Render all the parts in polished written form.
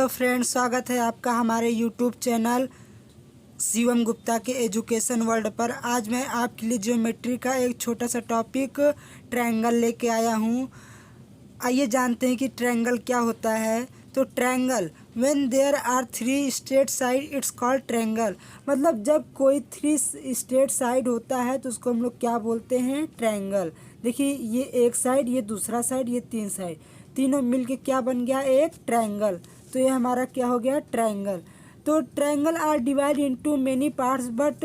Hello friends, स्वागत है आपका हमारे यूट्यूब चैनल शिवम गुप्ता के एजुकेशन वर्ल्ड पर। आज मैं आपके लिए ज्योमेट्री का एक छोटा सा टॉपिक ट्रायंगल लेके आया हूँ। आइए जानते हैं कि ट्रायंगल क्या होता है। तो triangle, when there are three straight side it's called triangle. मतलब जब कोई थ्री स्ट्रेट साइड होता है तो उसको हम लोग क्या बोलते हैं, ट्रायंगल। देखिए, ये एक साइड, ये दूसरा साइड, ये तीन साइड, तीनों मिलके क्या बन गया, एक ट्रायंगल। तो ये हमारा क्या हो गया, ट्रायंगल। तो triangle are divide into many parts but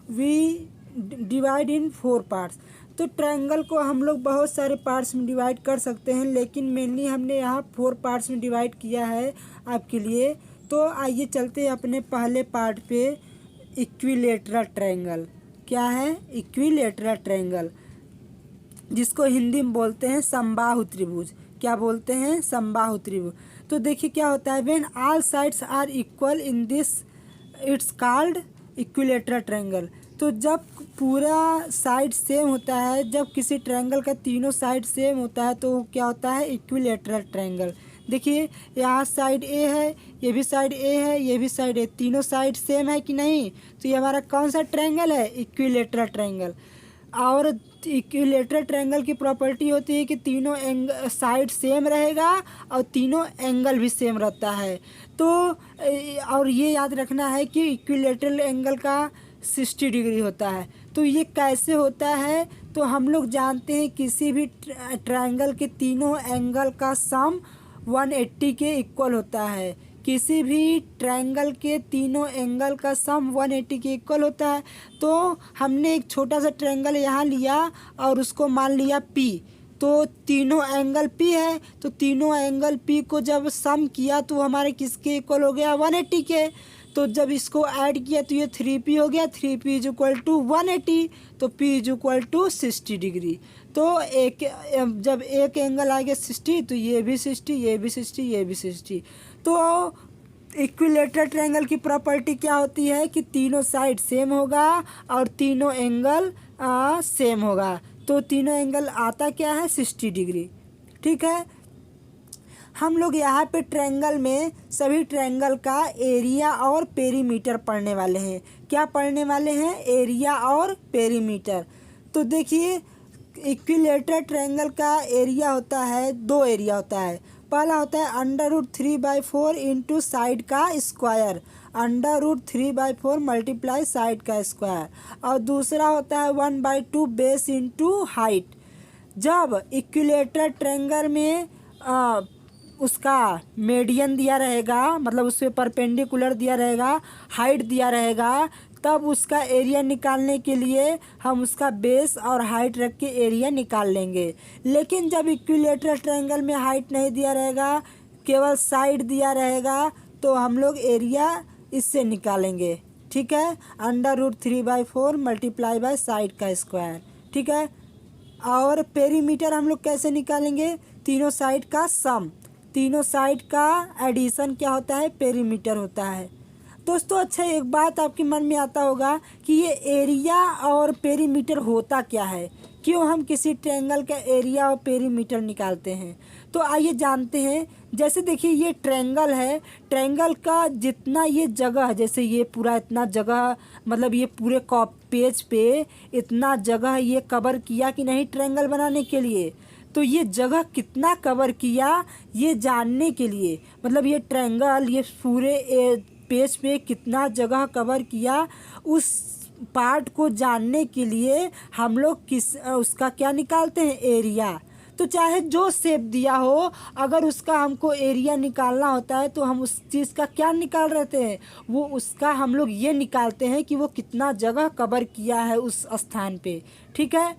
we divide in 4 parts. तो ट्रायंगल को हम लोग बहुत सारे पार्ट्स में डिवाइड कर सकते हैं, लेकिन मेनली हमने यहाँ 4 पार्ट्स में डिवाइड किया है आपके लिए। तो आइए चलते हैं अपने पहले पार्ट पे। इक्विलेटरल ट्रायंगल क्या है, इक्विलेटरल ट्रायंगल, जिसको हिंदी में बोलते हैं समबाहु त्रिभुज। क्या बोलते हैं, समबाहु त्रिभुज। तो देखिए क्या होता है, when all sides are equal in this it's called equilateral triangle. तो जब पूरा साइड सेम होता है, जब किसी ट्रायंगल का तीनों साइड सेम होता है तो क्या होता है, इक्विलेटरल ट्रायंगल। देखिए, यहाँ साइड ए है, ये भी साइड ए है, ये भी साइड ए, तीनों साइड सेम है कि नहीं। तो ये हमारा कौन सा ट्रायंगल है, इक्विलेटरल ट्रायंगल। और इक्विलेटरल ट्रायंगल की प्रॉपर्टी होती है कि तीनों साइड सेम रहेगा और तीनों एंगल भी सेम रहता है। तो और ये याद रखना है कि इक्विलेटरल एंगल का 60 डिग्री होता है। तो ये कैसे होता है, तो हम लोग जानते हैं किसी भी ट्रायंगल के तीनों एंगल का सम 180 के इक्वल होता है। किसी भी ट्रायंगल के तीनों एंगल का सम 180 के इक्वल होता है। तो हमने एक छोटा सा ट्रायंगल यहाँ लिया और उसको मान लिया P। तो तीनों एंगल P है, तो तीनों एंगल P को जब सम किया तो हमारे किसके इक्वल हो गया, 180 के। तो जब इसको ऐड किया तो ये 3P हो गया, 3P इज इक्वल टू 180, तो P is equal to 60 degree. तो जब एक एंगल आ गया 60 तो ये भी 60, ये भी 60, ये भी 60। तो इक्विलेटरल ट्रायंगल की प्रॉपर्टी क्या होती है कि तीनों साइड सेम होगा और तीनों एंगल सेम होगा। तो तीनों एंगल आता क्या है, 60 डिग्री। ठीक है, हम लोग यहाँ पे ट्रायंगल में सभी ट्रायंगल का एरिया और पेरीमीटर पढ़ने वाले हैं। क्या पढ़ने वाले हैं, एरिया और पेरीमीटर। तो देखिए, इक्विलेटरल ट्रायंगल का एरिया होता है, 2 एरिया होता है। पहला होता है √3/4 इंटू साइड का स्क्वायर, √3/4 मल्टीप्लाई साइड का स्क्वायर। और दूसरा होता है 1/2 बेस इंटू हाइट। जब इक्विलेटरल ट्रायंगल में उसका मीडियन दिया रहेगा, मतलब उसके परपेंडिकुलर दिया रहेगा, हाइट दिया रहेगा, तब उसका एरिया निकालने के लिए हम उसका बेस और हाइट रख के एरिया निकाल लेंगे। लेकिन जब इक्विलेटरल ट्रायंगल में हाइट नहीं दिया रहेगा, केवल साइड दिया रहेगा, तो हम लोग एरिया इससे निकालेंगे। ठीक है, √3/4 मल्टीप्लाई बाय साइड का स्क्वायर। ठीक है, और पेरीमीटर हम लोग कैसे निकालेंगे, तीनों साइड का सम, तीनों साइड का एडिशन क्या होता है, पेरीमीटर होता है। दोस्तों, अच्छा, एक बात आपके मन में आता होगा कि ये एरिया और पेरीमीटर होता क्या है, क्यों हम किसी ट्रायंगल का एरिया और पेरीमीटर निकालते हैं। तो आइए जानते हैं। जैसे देखिए, ये ट्रायंगल है, ट्रायंगल का जितना ये जगह, जैसे ये पूरा इतना जगह, मतलब ये पूरे पेज पे इतना जगह ये कवर किया कि नहीं ट्रायंगल बनाने के लिए। तो ये जगह कितना कवर किया ये जानने के लिए, मतलब ये ट्रायंगल ये पूरे पेज पे कितना जगह कवर किया, उस पार्ट को जानने के लिए हम लोग उसका क्या निकालते हैं, एरिया। तो चाहे जो शेप दिया हो, अगर उसका हमको एरिया निकालना होता है तो हम उस चीज़ का क्या निकाल रहे हैं, वो उसका हम लोग ये निकालते हैं कि वो कितना जगह कवर किया है उस स्थान पे। ठीक है,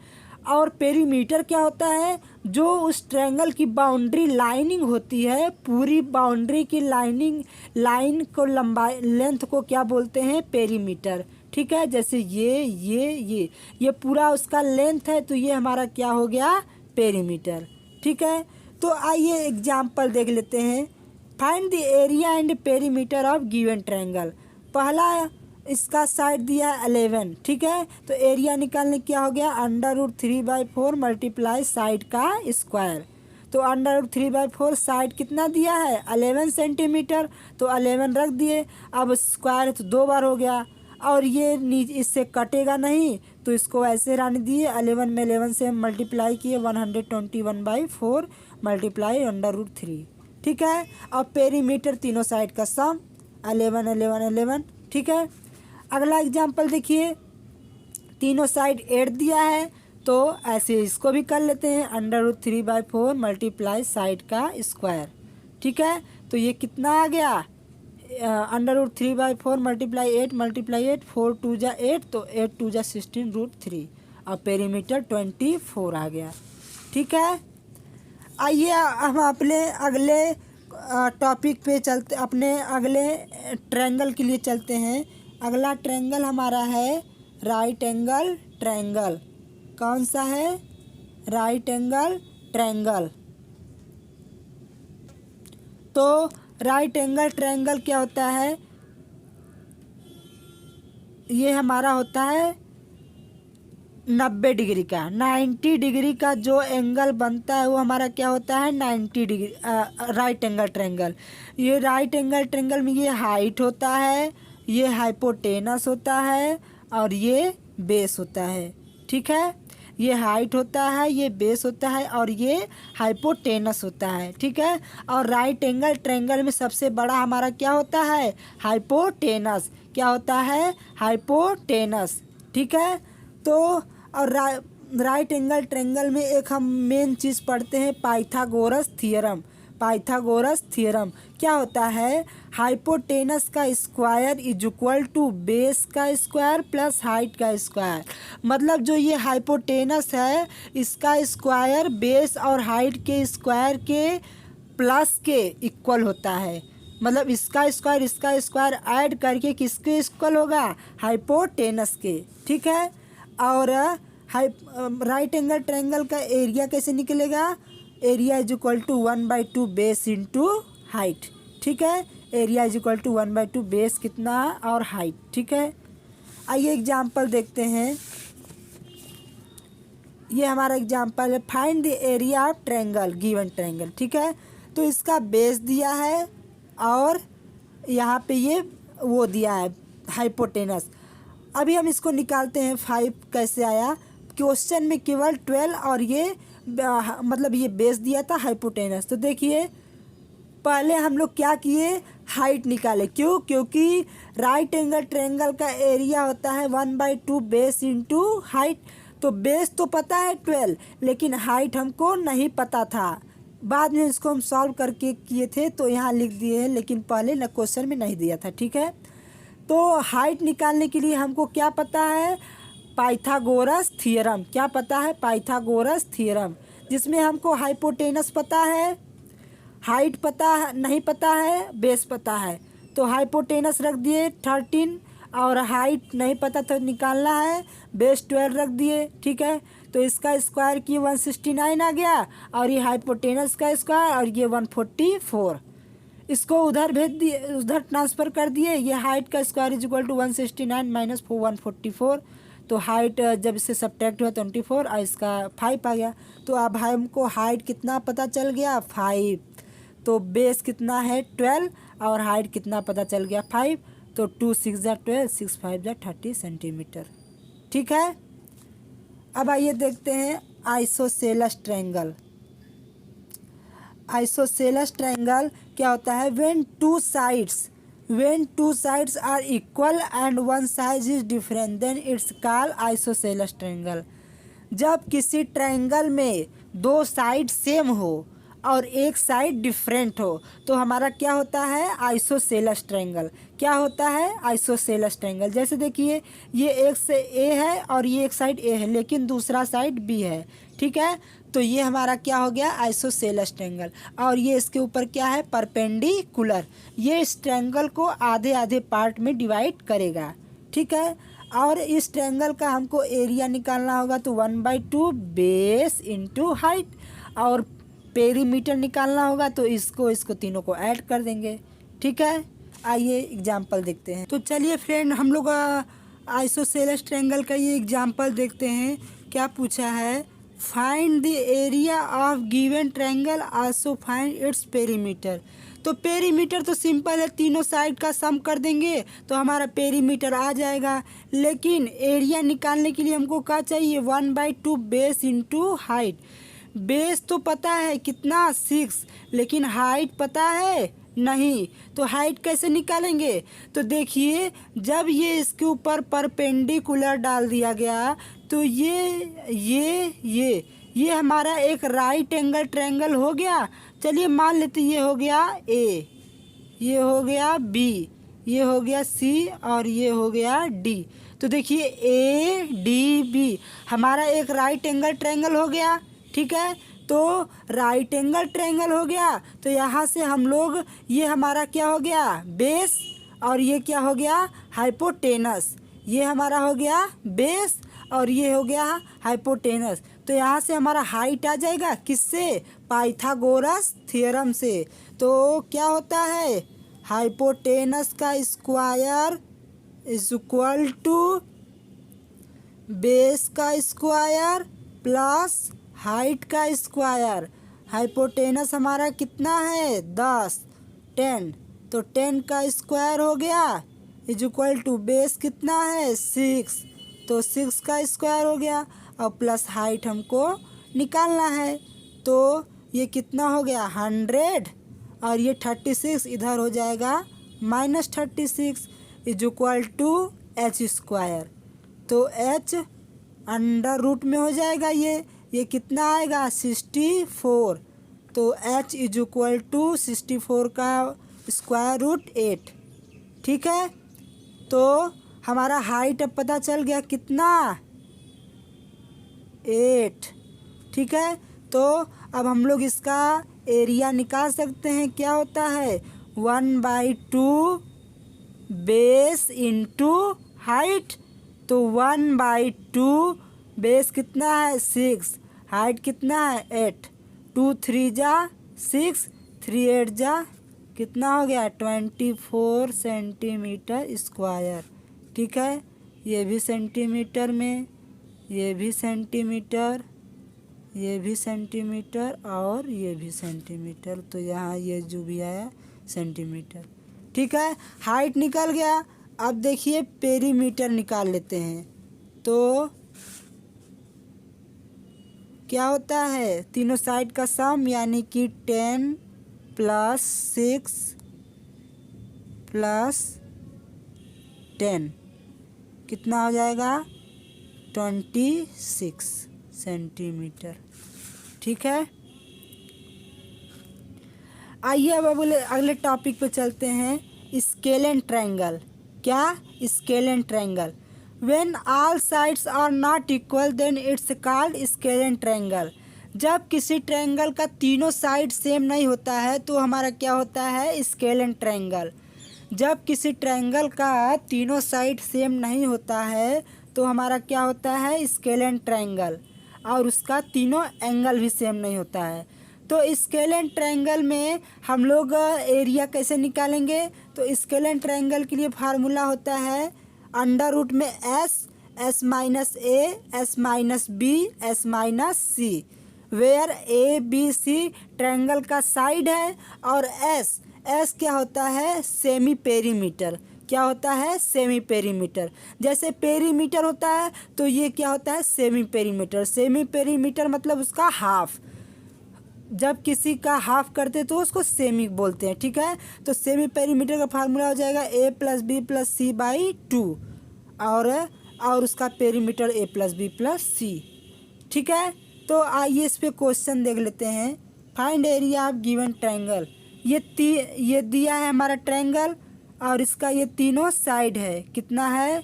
और पेरीमीटर क्या होता है, जो उस ट्रायंगल की बाउंड्री लाइनिंग होती है, पूरी बाउंड्री की लाइन को लंबाई, लेंथ को क्या बोलते हैं, पेरीमीटर। ठीक है, जैसे ये पूरा उसका लेंथ है, तो ये हमारा क्या हो गया, पेरीमीटर। ठीक है, तो आइए एग्जाम्पल देख लेते हैं। Find the area and perimeter of given triangle. पहला इसका साइड दिया 11। ठीक है, तो एरिया निकालने क्या हो गया, √3/4 मल्टीप्लाई साइड का स्क्वायर। तो √3/4 साइड कितना दिया है 11 सेंटीमीटर, तो 11 रख दिए। अब स्क्वायर है तो 2 बार हो गया, और ये नीचे इससे कटेगा नहीं तो इसको ऐसे रहने दिए। 11 में 11 से मल्टीप्लाई किए 121/4 मल्टीप्लाई √3, ठीक है। अब पेरीमीटर तीनों साइड का सम 11 11 11, ठीक है। अगला एग्जाम्पल देखिए, तीनों साइड 8 दिया है तो ऐसे इसको भी कर लेते हैं √3/4 मल्टीप्लाई साइड का स्क्वायर, ठीक है। तो ये कितना आ गया √3/4 मल्टीप्लाई 8 मल्टीप्लाई 8, 4 2 जा 8, तो 8 2 जा 16 √3, और पेरीमीटर 24 आ गया, ठीक है। आइए हम अपने अगले टॉपिक पे चलते, अपने अगले ट्रायंगल के लिए चलते हैं। अगला ट्रायंगल हमारा है राइट एंगल ट्रायंगल। कौन सा है राइट एंगल ट्रायंगल। तो राइट एंगल ट्रायंगल क्या होता है, ये हमारा होता है 90 डिग्री का, 90 डिग्री का जो एंगल बनता है वो हमारा क्या होता है 90 डिग्री राइट एंगल ट्रायंगल। ये राइट एंगल ट्रायंगल में ये हाइट होता है, ये हाइपोटेनस होता है, और ये बेस होता है, ठीक है। ये हाइट होता है, ये बेस होता है, और ये हाइपोटेनस होता है, ठीक है। और राइट एंगल ट्रायंगल में सबसे बड़ा हमारा क्या होता है हाइपोटेनस, क्या होता है हाइपोटेनस, ठीक है। तो और राइट एंगल ट्रायंगल में एक हम मेन चीज़ पढ़ते हैं पाइथागोरस थ्योरम। पाइथागोरस थ्योरम क्या होता है, हाइपोटेनस का square is equal to base का स्क्वायर प्लस हाइट का स्क्वायर। मतलब जो ये हाइपोटेनस है इसका स्क्वायर बेस और हाइट के स्क्वायर के प्लस के इक्वल होता है। मतलब इसका स्क्वायर ऐड करके किसके इक्वल होगा हाइपोटेनस के, ठीक है। और राइट एंगल ट्रायंगल का एरिया कैसे निकलेगा, area is equal to 1/2 base into height, ठीक है। Area is equal to 1/2 base कितना और हाइट, ठीक है। आइए एग्जाम्पल देखते हैं। ये हमारा एग्जाम्पल है find the area of triangle given triangle, ठीक है। तो इसका बेस दिया है और यहाँ पे ये वो दिया है हाइपोटेनस। अभी हम इसको निकालते हैं 5 कैसे आया, क्वेश्चन में केवल 12 और ये मतलब ये बेस दिया था हाइपोटेनस। तो देखिए पहले हम लोग क्या किए हाइट निकाले, क्यों, क्योंकि राइट एंगल ट्रायंगल का एरिया होता है 1/2 बेस इंटू हाइट। तो बेस तो पता है 12 लेकिन हाइट हमको नहीं पता था, बाद में इसको हम सॉल्व करके किए थे तो यहाँ लिख दिए हैं, लेकिन पहले न क्वेश्चन में नहीं दिया था, ठीक है। तो हाइट निकालने के लिए हमको क्या पता है पाइथागोरस थ्योरम, क्या पता है पाइथागोरस थ्योरम, जिसमें हमको हाइपोटेनस पता है, हाइट पता नहीं पता है, बेस पता है। तो हाइपोटेनस रख दिए 13 और हाइट नहीं पता तो निकालना है, बेस 12 रख दिए, ठीक है। तो इसका स्क्वायर की 169 आ गया और ये हाइपोटेनस का स्क्वायर और ये 144, इसको उधर भेज दिए, उधर ट्रांसफ़र कर दिए। ये हाइट का square is equal to 169 minus 144, तो हाइट जब इससे सब्ट्रैक्ट हुआ 24 और इसका 5 आ गया। तो अब हमको हाइट कितना पता चल गया 5, तो बेस कितना है 12 और हाइट कितना पता चल गया 5, तो 2 6 जा 12, 6 5 जा 30 सेंटीमीटर, ठीक है। अब आइए देखते हैं आइसोसेलेस ट्रायंगल। आइसोसेलेस ट्रायंगल क्या होता है, when two sides are equal and one side is different then it's called isosceles triangle। जब किसी ट्रायंगल में 2 साइड सेम हो और एक साइड डिफरेंट हो तो हमारा क्या होता है आइसोसेलेस ट्रायंगल। क्या होता है आइसोसेलेस ट्रायंगल। जैसे देखिए ये एक से ए है और ये एक साइड ए है लेकिन दूसरा साइड बी है, ठीक है। तो ये हमारा क्या हो गया आइसोसेलेस ट्रायंगल। और ये इसके ऊपर क्या है परपेंडिकुलर, ये इस ट्रायंगल को आधे आधे पार्ट में डिवाइड करेगा, ठीक है। और इस ट्रायंगल का हमको एरिया निकालना होगा तो 1/2 बेस इंटू हाइट, और पेरीमीटर निकालना होगा तो इसको तीनों को ऐड कर देंगे, ठीक है। आइए एग्जाम्पल देखते हैं। तो चलिए फ्रेंड हम लोग आइसोसेलेस ट्रायंगल का ये एग्जाम्पल देखते हैं। क्या पूछा है find the area of given triangle, also find its perimeter. तो पेरीमीटर तो सिंपल है, तीनों साइड का सम कर देंगे तो हमारा पेरीमीटर आ जाएगा। लेकिन एरिया निकालने के लिए हमको क्या चाहिए, 1/2 बेस इंटू हाइट। बेस तो पता है कितना 6, लेकिन हाइट पता है नहीं, तो हाइट कैसे निकालेंगे। तो देखिए जब ये इसके ऊपर परपेंडिकुलर डाल दिया गया तो ये हमारा एक राइट एंगल ट्रायंगल हो गया। चलिए मान लेते ये हो गया ए, ये हो गया बी, ये हो गया सी और ये हो गया डी। तो देखिए ए डी बी हमारा एक राइट एंगल ट्रायंगल हो गया, ठीक है। तो राइट एंगल ट्रायंगल हो गया तो यहाँ से हम लोग, ये हमारा क्या हो गया बेस और ये क्या हो गया हाइपोटेनस। ये हमारा हो गया बेस और ये हो गया हाइपोटेनस। तो यहाँ से हमारा हाइट आ जाएगा किससे, पाइथागोरस थ्योरम से। तो क्या होता है, हाइपोटेनस का square is equal to base का स्क्वायर प्लस हाइट का स्क्वायर। हाइपोटेनस हमारा कितना है 10, 10, तो 10 का स्क्वायर हो गया इज इक्वल टू बेस कितना है 6, तो 6 का स्क्वायर हो गया और प्लस हाइट हमको निकालना है। तो ये कितना हो गया 100 और ये 36 इधर हो जाएगा -36 is equal to H square. तो एच अंडर रूट में हो जाएगा, ये कितना आएगा 64। तो h इज इक्वल टू 64 का स्क्वायर रूट 8, ठीक है। तो हमारा हाइट अब पता चल गया कितना 8, ठीक है। तो अब हम लोग इसका एरिया निकाल सकते हैं, क्या होता है 1/2 बेस इंटू हाइट। तो 1/2 बेस कितना है 6, हाइट कितना है 8, 2 3 जा 6, 3 8 जा कितना हो गया 24 सेंटीमीटर स्क्वायर, ठीक है। ये भी सेंटीमीटर में, ये भी सेंटीमीटर, ये भी सेंटीमीटर और ये भी सेंटीमीटर। तो यहाँ ये जो भी आया सेंटीमीटर, ठीक है। हाइट निकल गया। अब देखिए पेरीमीटर निकाल लेते हैं। तो क्या होता है तीनों साइड का सम, यानी कि 10 + 6 + 10 कितना हो जाएगा 26 सेंटीमीटर, ठीक है। आइए अब अगले टॉपिक पे चलते हैं, स्केलेन ट्रायंगल। क्या scalene triangle, when all sides are not equal then it's called scalene triangle. जब किसी ट्रायंगल का तीनों साइड सेम नहीं होता है तो हमारा क्या होता है स्केलेन ट्रायंगल। जब किसी ट्रायंगल का तीनों साइड सेम नहीं होता है तो हमारा क्या होता है स्केलेन ट्रायंगल, और उसका तीनों एंगल भी सेम नहीं होता है। तो स्केलेन ट्रायंगल में हम लोग एरिया कैसे निकालेंगे, तो स्केलेन ट्रायंगल के लिए फार्मूला होता है अंडर रूट में S, S minus A, S minus B, S minus C, where A B C triangle का साइड है और एस, एस क्या होता है सेमी पेरीमीटर। क्या होता है सेमी पेरीमीटर। जैसे पेरीमीटर होता है तो ये क्या होता है सेमी पेरीमीटर। सेमी पेरीमीटर मतलब उसका हाफ, जब किसी का हाफ करते तो उसको सेमी बोलते हैं, ठीक है। तो सेमी पेरीमीटर का फार्मूला हो जाएगा a + b + c/2 और उसका पेरीमीटर a + b + c, ठीक है। तो आइए इस पे क्वेश्चन देख लेते हैं। Find area of given triangle. ये दिया है हमारा ट्रायंगल और इसका ये तीनों साइड है, कितना है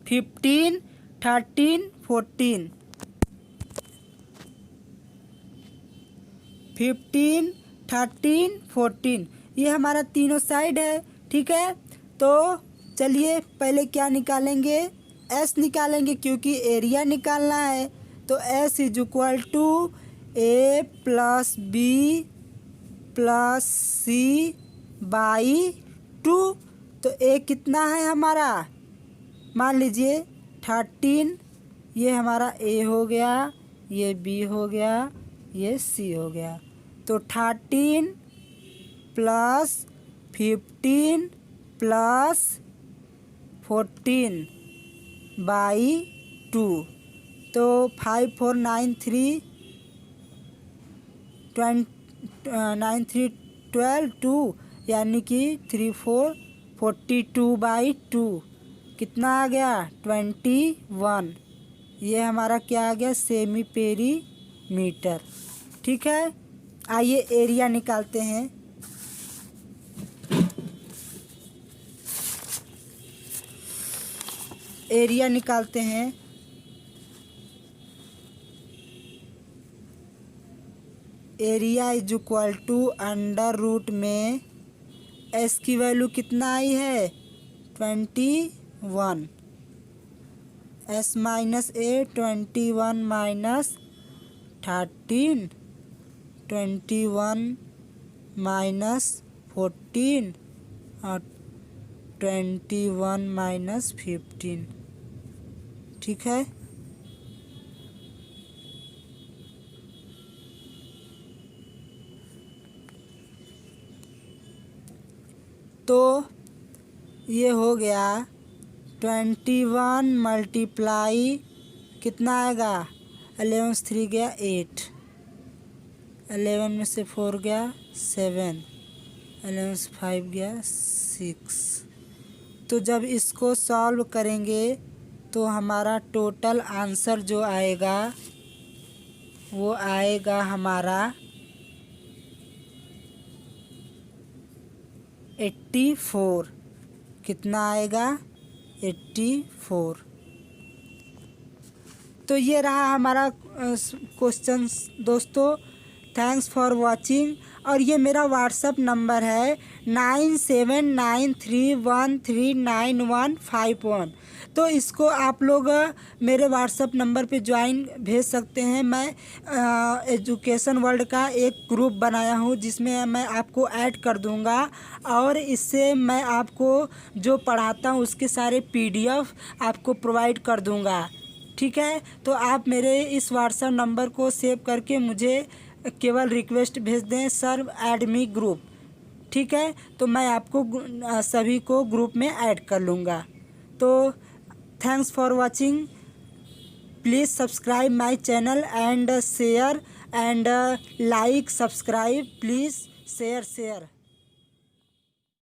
15 13 14, 15 13 14 ये हमारा तीनों साइड है, ठीक है। तो चलिए पहले क्या निकालेंगे एस निकालेंगे क्योंकि एरिया निकालना है। तो S is equal to a + b + c/2। तो a कितना है हमारा मान लीजिए 13 ये हमारा ए हो गया, ये बी हो गया, ये सी हो गया। तो 13 प्लस 15 प्लस 14 बाई 2। तो 5 4 9 3 12 2 यानी कि 3 4 42 बाई 2 कितना आ गया 21। ये हमारा क्या आ गया सेमी पेरीमीटर। ठीक है, आइए एरिया निकालते हैं। एरिया निकालते हैं। Area is equal to under root में एस की वैल्यू कितना आई है 21। S minus A 21 minus 13 21 minus 14 और 21 माइनस 15। ठीक है, तो ये हो गया 21 मल्टीप्लाई कितना आएगा 11 से 3 गया 8, 11 में से 4 गया 7, 11 से 5 गया 6। तो जब इसको सॉल्व करेंगे तो हमारा टोटल आंसर जो आएगा वो आएगा हमारा 84। कितना आएगा 84। तो ये रहा हमारा क्वेश्चन दोस्तों। Thanks for watching. और ये मेरा व्हाट्सअप नंबर है 9793139151। तो इसको आप लोग मेरे व्हाट्सअप नंबर पे ज्वाइन भेज सकते हैं। मैं एजुकेशन वर्ल्ड का एक ग्रुप बनाया हूँ जिसमें मैं आपको ऐड कर दूँगा और इससे मैं आपको जो पढ़ाता हूँ उसके सारे PDF आपको प्रोवाइड कर दूँगा। ठीक है, तो आप मेरे इस व्हाट्सएप नंबर को सेव करके मुझे केवल रिक्वेस्ट भेज दें सर ऐड मी ग्रुप। ठीक है, तो मैं आपको सभी को ग्रुप में ऐड कर लूँगा। तो thanks for watching. Please subscribe my channel and share and like subscribe please share.